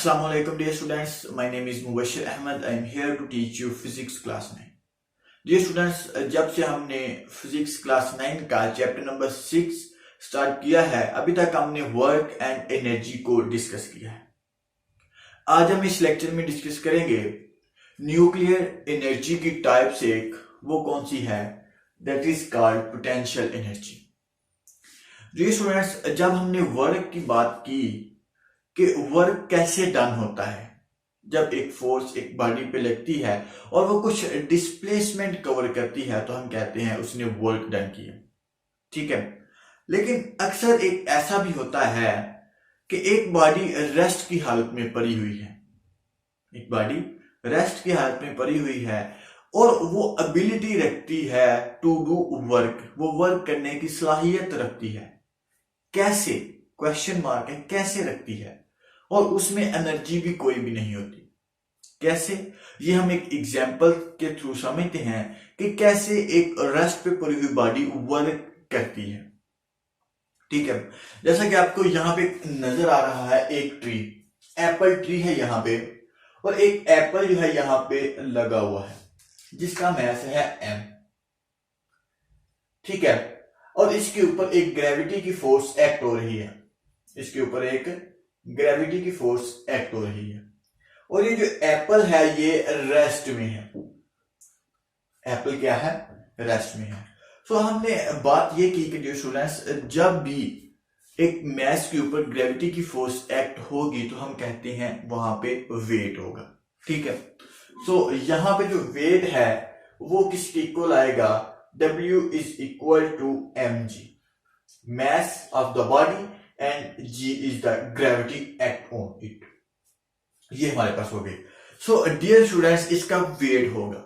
Assalamu alaikum dear students, my name is Mubashir Ahmed. I am here to teach you physics class 9. Dear students, जब से हमने physics class 9 का chapter number 6 start किया है, अभी तक हमने वर्क एंड एनर्जी को डिस्कस किया है। आज हम इस लेक्चर में डिस्कस करेंगे न्यूक्लियर एनर्जी की टाइप से एक, वो कौन सी है, that is called potential energy. Dear students, जब हमने वर्क की बात की कि वर्क कैसे डन होता है, जब एक फोर्स एक बॉडी पे लगती है और वो कुछ डिस्प्लेसमेंट कवर करती है तो हम कहते हैं उसने वर्क डन किया, ठीक है। लेकिन अक्सर एक ऐसा भी होता है कि एक बॉडी रेस्ट की हालत में पड़ी हुई है, एक बॉडी रेस्ट की हालत में पड़ी हुई है और वो एबिलिटी रखती है टू डू वर्क, वो वर्क करने की सलाहियत रखती है। कैसे, क्वेश्चन मार्क है, कैसे रखती है, और उसमें एनर्जी भी कोई भी नहीं होती। कैसे, ये हम एक एग्जाम्पल के थ्रू समझते हैं कि कैसे एक रेस्ट पे पड़ी हुई बॉडी वर्क करती है, ठीक है। जैसा कि आपको यहाँ पे नजर आ रहा है, एक ट्री, एप्पल ट्री है यहाँ पे, और एक एप्पल जो है यहाँ पे लगा हुआ है जिसका मास है m, ठीक है। और इसके ऊपर एक ग्रेविटी की फोर्स एक्ट हो रही है, इसके ऊपर एक ग्रेविटी की फोर्स एक्ट हो रही है, और ये जो एप्पल है ये रेस्ट में है। एप्पल क्या है, रेस्ट में है। सो हमने बात ये की कि जो स्टूडेंट्स, जब भी एक मैस के ऊपर ग्रेविटी की फोर्स एक्ट होगी तो हम कहते हैं वहां पे वेट होगा, ठीक है। सो यहां पे जो वेट है वो किसके इक्वल आएगा, W is equal to mg, mass of the body, and g is the gravity act on it। ये हमारे पास हो गई। सो डियर स्टूडेंट्स, इसका वेट होगा,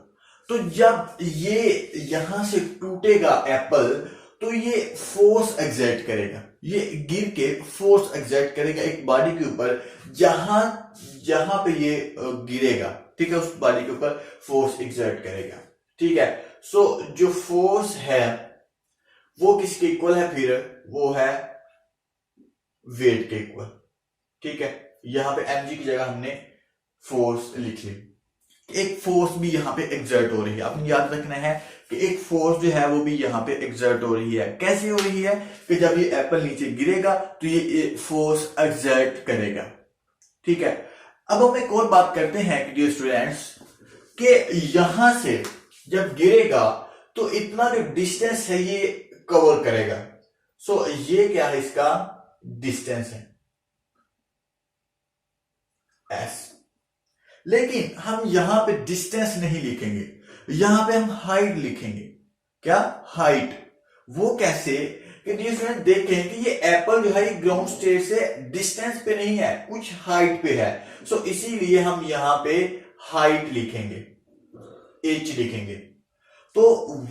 तो जब ये यहां से टूटेगा एप्पल तो ये फोर्स एक्सर्ट करेगा, ये गिर के फोर्स एक्सर्ट करेगा एक बॉडी के ऊपर, जहां पे ये गिरेगा, ठीक है, उस बॉडी के ऊपर फोर्स एक्सर्ट करेगा, ठीक है। सो जो फोर्स है वो किसके इक्वल है, फिर वो है वेट के इक्वल, ठीक है। यहां पे mg की जगह हमने फोर्स लिख ली। एक फोर्स भी यहां पे एक्सर्ट हो रही है, आपने याद रखना है कि एक फोर्स जो है वो भी यहां पे एक्सर्ट हो रही है। कैसे हो रही है कि जब ये एप्पल नीचे गिरेगा तो ये फोर्स एक्सर्ट करेगा, ठीक है। अब हम एक और बात करते हैं कि डियर स्टूडेंट्स, कि यहां से जब गिरेगा तो इतना जो डिस्टेंस है ये कवर करेगा। सो ये क्या है, इसका डिस्टेंस है s। लेकिन हम यहां पे डिस्टेंस नहीं लिखेंगे, यहां पे हम हाइट लिखेंगे। क्या, हाइट। वो कैसे कि डियर स्टूडेंट देखें कि ये एप्पल जो है ये ग्राउंड स्टेट से डिस्टेंस पे नहीं है, कुछ हाइट पे है। सो इसीलिए हम यहां पे हाइट लिखेंगे, h लिखेंगे। तो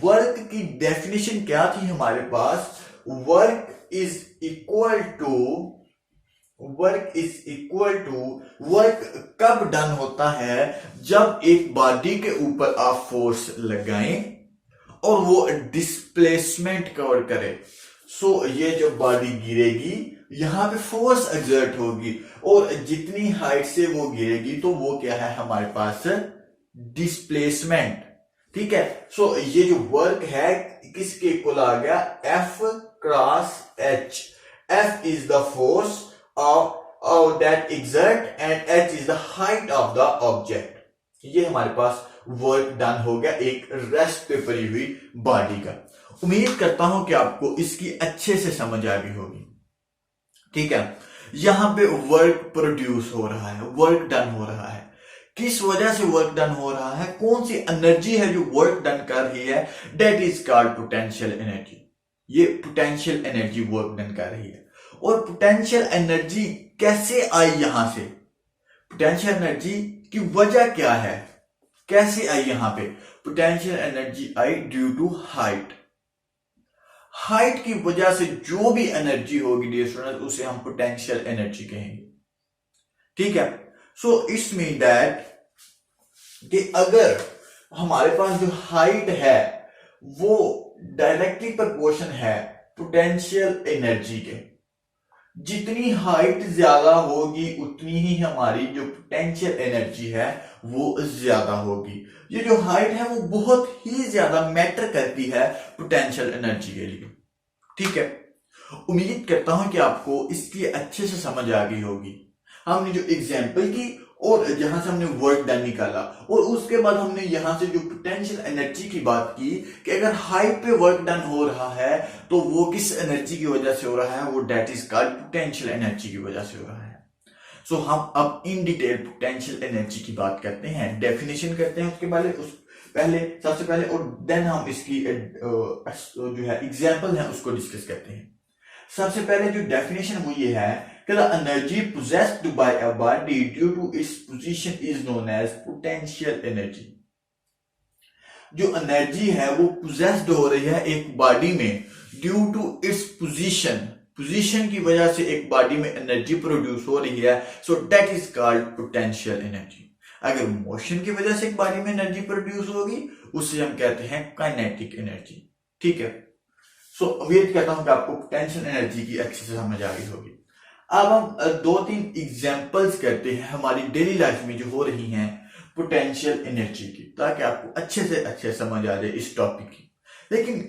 वर्क की डेफिनेशन क्या थी हमारे पास, work is equal to work कब डन होता है, जब एक बॉडी के ऊपर आप फोर्स लगाएं और वो डिस्प्लेसमेंट कवर करे। सो ये जो बॉडी गिरेगी यहां पे फोर्स एक्सर्ट होगी, और जितनी हाइट से वो गिरेगी तो वो क्या है हमारे पास, डिस्प्लेसमेंट, ठीक है। सो ये जो वर्क है किसके इक्वल आ गया, F cross H। F is the force of that exert and h is the height of the object। ये हमारे पास वर्क डन हो गया एक रेस्ट पे पड़ी हुई बॉडी का। उम्मीद करता हूं कि आपको इसकी अच्छे से समझ आ गई होगी, ठीक है। यहां पे वर्क प्रोड्यूस हो रहा है, वर्क डन हो रहा है, किस वजह से वर्क डन हो रहा है, कौन सी एनर्जी है जो वर्क डन कर रही है, that is called potential energy. ये पोटेंशियल एनर्जी वर्क डन कर रही है। और पोटेंशियल एनर्जी कैसे आई, यहां से पोटेंशियल एनर्जी की वजह क्या है, कैसे आई यहां पे, पोटेंशियल एनर्जी आई ड्यू टू हाइट। हाइट की वजह से जो भी एनर्जी होगी डियर स्टूडेंट्स उसे हम पोटेंशियल एनर्जी कहेंगे, ठीक है। सो इट्स मीन दैट कि अगर हमारे पास जो हाइट है वो डायरेक्टली प्रोपोर्शन है पोटेंशियल एनर्जी के, जितनी हाइट ज्यादा होगी उतनी ही हमारी जो पोटेंशियल एनर्जी है वो ज्यादा होगी। ये जो हाइट है वो बहुत ही ज्यादा मैटर करती है पोटेंशियल एनर्जी के लिए। ठीक है, उम्मीद करता हूं कि आपको इसकी अच्छे से समझ आ गई होगी। हमने जो एग्जाम्पल की और जहां से हमने वर्क डन निकाला और उसके बाद हमने यहां से जो पोटेंशियल एनर्जी की बात की कि अगर हाइट पे वर्क डन हो रहा है तो वो किस एनर्जी की वजह से हो रहा है, वो that is called potential energy की वजह से हो रहा है। सो हम अब इन डिटेल पोटेंशियल एनर्जी की बात करते हैं, डेफिनेशन करते हैं उसके पहले सबसे पहले, और देन हम इसकी जो है एग्जाम्पल है उसको डिस्कस करते हैं। सबसे पहले जो डेफिनेशन वो ये है कि the energy possessed by a body due to its position is known as potential energy। जो एनर्जी है वो possessed हो रही है एक बॉडी में ड्यू टू इट्स पोजीशन की वजह से एक बॉडी में एनर्जी प्रोड्यूस हो रही है, so that is called potential energy. अगर मोशन की वजह से एक बॉडी में एनर्जी प्रोड्यूस होगी उसे हम कहते हैं काइनेटिक एनर्जी। ठीक है, सो उम्मीद करता हूं कि आपको पोटेंशियल एनर्जी की अच्छे से समझ आ गई होगी। अब हम दो तीन एग्जांपल्स करते हैं हमारी डेली लाइफ में जो हो रही हैं पोटेंशियल एनर्जी की, ताकि आपको अच्छे से अच्छे समझ आ जाए इस टॉपिक की। लेकिन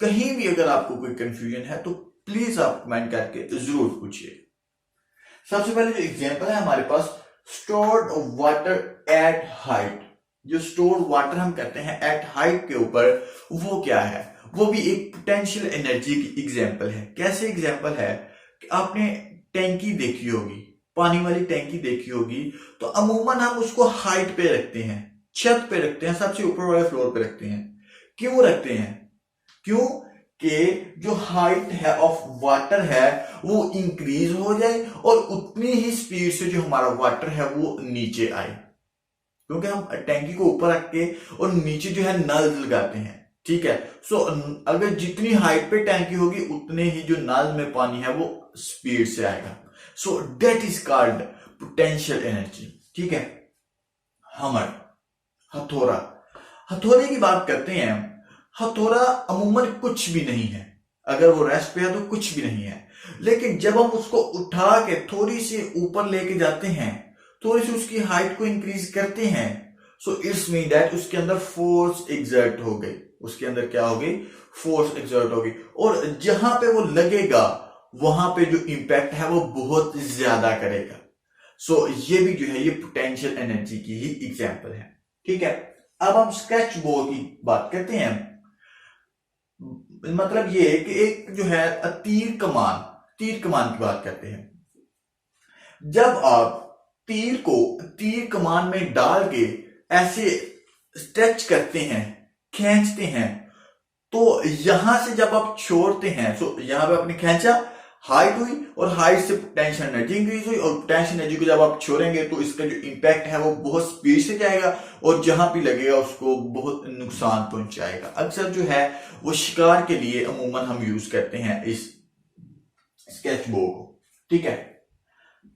कहीं भी अगर आपको कोई कंफ्यूजन है तो प्लीज आप कमेंट करके जरूर पूछिए। सबसे पहले जो एग्जांपल है हमारे पास, स्टोर्ड वाटर एट हाइट। जो स्टोर्ड वाटर हम कहते हैं एट हाइट के ऊपर, वो क्या है? वो भी एक पोटेंशियल एनर्जी की एग्जांपल है। कैसे एग्जांपल है कि आपने टैंकी देखी होगी, पानी वाली टैंकी देखी होगी, तो अमूमन हम उसको हाइट पे रखते हैं, छत पे रखते हैं, सबसे ऊपर वाले फ्लोर पे रखते हैं। क्यों रखते हैं? क्यों कि जो हाइट है ऑफ वाटर है वो इंक्रीज हो जाए और उतनी ही स्पीड से जो हमारा वाटर है वो नीचे आए। क्योंकि हम टैंकी को ऊपर रख के और नीचे जो है नल लगाते हैं। ठीक है, सो अगर जितनी हाइट पे टैंकी होगी उतने ही जो नल में पानी है वो स्पीड से आएगा। So that is called potential energy. ठीक है, हमर हथौड़ा, हथौड़े की बात करते हैं। हथौड़ा अमूमन कुछ भी नहीं है, अगर वो रेस्ट पे है तो कुछ भी नहीं है, लेकिन जब हम उसको उठा के थोड़ी सी ऊपर लेके जाते हैं, थोड़ी सी उसकी हाइट को इंक्रीज करते हैं, सो इट्स मीन दैट उसके अंदर फोर्स एग्जर्ट हो गई। उसके अंदर क्या हो गई? फोर्स एग्जर्ट हो गई, और जहां पे वो लगेगा वहां पे जो इंपैक्ट है वो बहुत ज्यादा करेगा। सो ये भी जो है ये पोटेंशियल एनर्जी की ही एग्जांपल है। ठीक है, अब हम स्केच बॉल की बात करते हैं। मतलब ये है कि एक जो है तीर कमान की बात करते हैं। जब आप तीर कमान में डाल के ऐसे स्ट्रेच करते हैं, खींचते हैं, तो यहां से जब आप छोड़ते हैं, तो यहां पे आपने खींचा, हाइट हुई और हाइट से पोटेंशियल एनर्जी इंक्रीज हुई, और पोटेंशियल एनर्जी को जब आप छोड़ेंगे तो इसका जो इंपैक्ट है वो बहुत स्पीड से जाएगा और जहां भी लगेगा उसको बहुत नुकसान पहुंचाएगा। अक्सर जो है वो शिकार के लिए अमूमन हम यूज करते हैं इस स्केच बो को। ठीक है,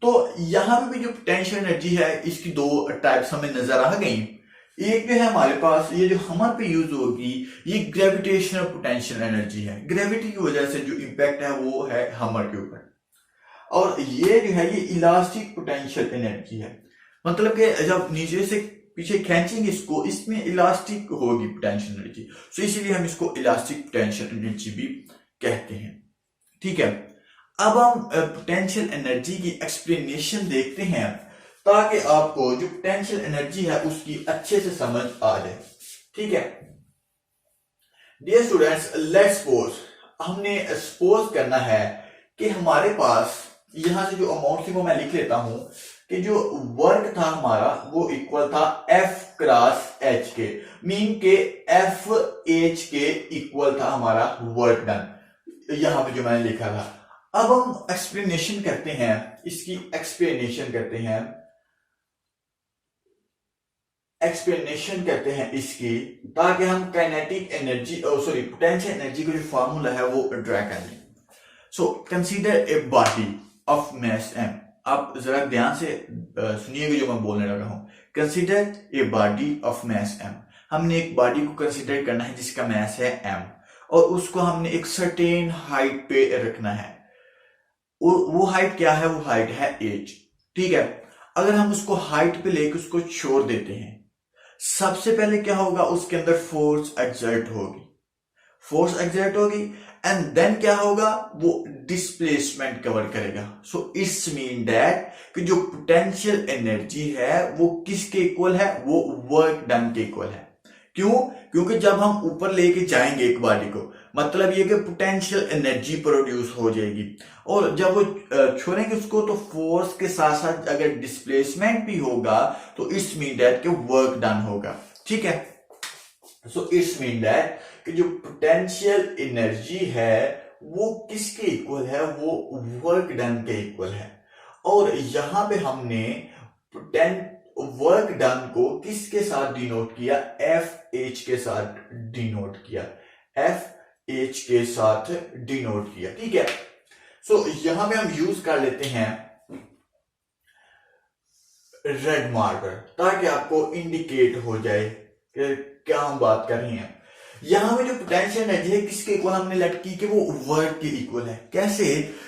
तो यहां पे भी जो पोटेंशियल एनर्जी है इसकी दो टाइप्स हमें नजर आ गई। एक जो है हमारे पास ये जो हमर पे यूज होगी ये ग्रेविटेशनल पोटेंशियल एनर्जी है। ग्रेविटी की वजह से जो इंपैक्ट है वो है हमर के ऊपर। और ये जो है ये इलास्टिक पोटेंशियल एनर्जी है, मतलब कि जब नीचे से पीछे खींचेंगे इसको, इसमें इलास्टिक होगी पोटेंशियल एनर्जी, सो इसीलिए हम इसको इलास्टिक पोटेंशियल एनर्जी भी कहते हैं। ठीक है, अब हम पोटेंशियल एनर्जी की एक्सप्लेनेशन देखते हैं ताकि आपको जो पोटेंशियल एनर्जी है उसकी अच्छे से समझ आ जाए। ठीक है, डियर स्टूडेंट्स, लेट्स सपोज, हमने सपोज करना है कि हमारे पास यहां से जो अमाउंट थी वो मैं लिख लेता हूं कि जो वर्क था हमारा वो इक्वल था F क्रॉस H के, मीन के F H के इक्वल था हमारा वर्क डन, यहां पे जो मैंने लिखा था। अब हम एक्सप्लेनेशन करते हैं, इसकी एक्सप्लेनेशन करते हैं इसकी, ताकि हम काइनेटिक एनर्जी पोटेंशियल एनर्जी का जो फार्मूला है वो ड्रा कर लें। So consider a body of mass m। आप जरा ध्यान से सुनिएगा जो मैं बोलने लगा हूं। Consider a body of mass m। हमने एक बॉडी को कंसीडर करना है जिसका मास है m, और उसको हमने एक सर्टेन हाइट पे रखना है। वो हाइट क्या है, वो हाइट है h। ठीक है, अगर हम उसको हाइट पे लेके उसको छोड़ देते हैं, सबसे पहले क्या होगा, उसके अंदर फोर्स एक्सर्ट होगी, फोर्स एक्सर्ट होगी, एंड देन क्या होगा, वो डिस्प्लेसमेंट कवर करेगा। सो इट्स मीन दैट कि जो पोटेंशियल एनर्जी है वो किसके इक्वल है, वो वर्क डन के इक्वल है। क्यों? क्योंकि जब हम ऊपर लेके जाएंगे एक बॉडी को, मतलब ये कि पोटेंशियल एनर्जी प्रोड्यूस हो जाएगी, और जब वो छोड़ेंगे उसको तो फोर्स के साथ साथ अगर डिस्प्लेसमेंट भी होगा तो इट्स मीन दैट कि वर्क डन होगा। ठीक है, सो इट्स मीन दैट कि जो पोटेंशियल एनर्जी है वो किसके इक्वल है, वो वर्क डन के इक्वल है। और यहां पे हमने वर्क डन को किसके साथ डिनोट किया, एफ एच के साथ डिनोट किया, एफ एच के साथ डिनोट किया। ठीक है, सो यहां पे हम यूज कर लेते हैं रेड मार्कर, ताकि आपको इंडिकेट हो जाए कि क्या हम बात कर रहे हैं। यहां पे जो पोटेंशियल एनर्जी है किसके इक्वल हमने लेट की कि वो वर्क के इक्वल है। कैसे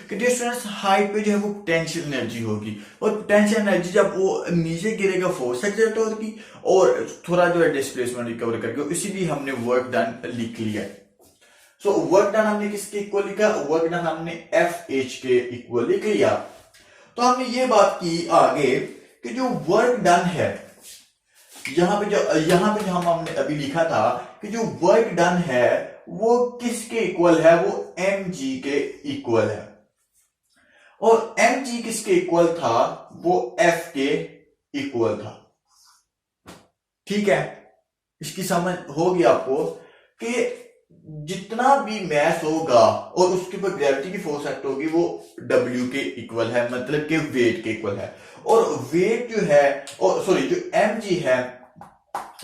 कि डियर स्टूडेंट्स, हाइट पे जो है वो पोटेंशियल एनर्जी होगी, और पोटेंशियल एनर्जी जब वो नीचे गिरेगा फोर्स एक्सर्ट होगी, और थोड़ा जो है डिस्प्लेसमेंट रिकवर करके, इसीलिए हमने वर्क डन लिख लिया। सो वर्क डन हमने किसके इक्वल लिखा, वर्क डन हमने एफ एच के इक्वल लिख लिया। तो हमने ये बात की आगे कि जो वर्क डन है, यहां पे जो हमने अभी लिखा था कि जो वर्क डन है वो किसके इक्वल है, वो एम जी के इक्वल है। और एम जी किसके इक्वल था, वो एफ के इक्वल था। ठीक है, इसकी समझ होगी आपको कि जितना भी मैस होगा और उसके ऊपर ग्रेविटी की फोर्स एक्ट होगी वो W के इक्वल है, मतलब कि वेट के इक्वल है। और वेट जो है, और सॉरी जो mg है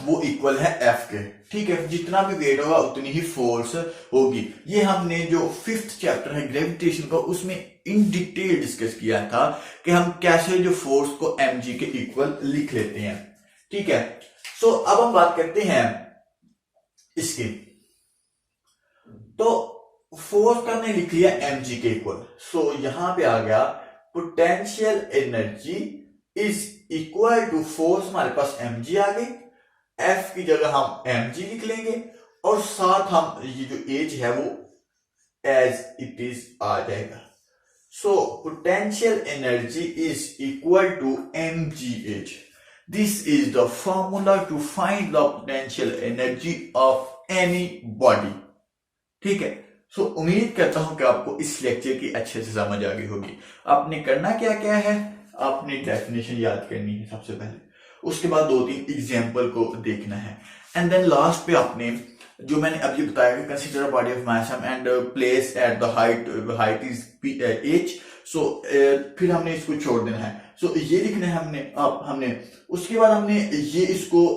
वो इक्वल है F के। ठीक है, जितना भी वेट होगा उतनी ही फोर्स होगी। ये हमने जो 5th चैप्टर है ग्रेविटेशन का, उसमें इन डिटेल डिस्कस किया था कि हम कैसे जो फोर्स को mg के इक्वल लिख लेते हैं। ठीक है, सो अब हम बात करते हैं इसकी। तो फोर्स का हमने लिख लिया mg के इक्वल। सो यहां पे आ गया potential energy is equal to force, हमारे पास mg आ गई, F की जगह हम mg लिख लेंगे, और साथ हम ये जो h है वो एज इट इज आ जाएगा। So potential energy is equal to mgh। This is the formula to find the potential energy of any body. ठीक है, सो उम्मीद करता हूं कि आपको इस लेक्चर की अच्छे से समझ आ गई होगी। आपने करना क्या क्या है, आपने डेफिनेशन याद करनी है सबसे पहले, उसके बाद 2-3 एग्जाम्पल को देखना है, एंड देन लास्ट पे आपने जो मैंने अभी बताया कि consider body of mass and place at the height is h। सो फिर हमने इसको छोड़ देना है। सो ये लिखना है हमने उसके बाद हमने ये इसको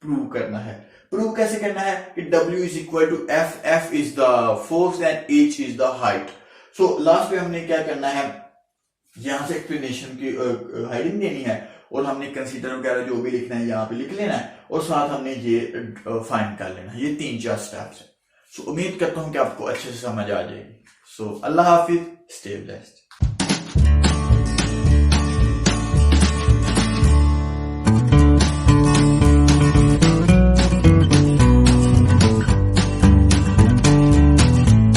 प्रूव करना है। प्रूव कैसे करना है कि W is equal to F, F is the force and H is the height. So last पे हमने क्या करना है, यहां से एक्सप्लेनेशन की हेडिंग देनी है, और हमने कंसीडर वगैरह जो भी लिखना है यहाँ पे लिख लेना है, और साथ हमने ये फाइंड कर लेना है। ये 3-4 स्टेप्स है। सो उम्मीद करता हूं कि आपको अच्छे से समझ आ जाएगी। सो अल्लाह हाफिज, स्टे ब्लेस्ड।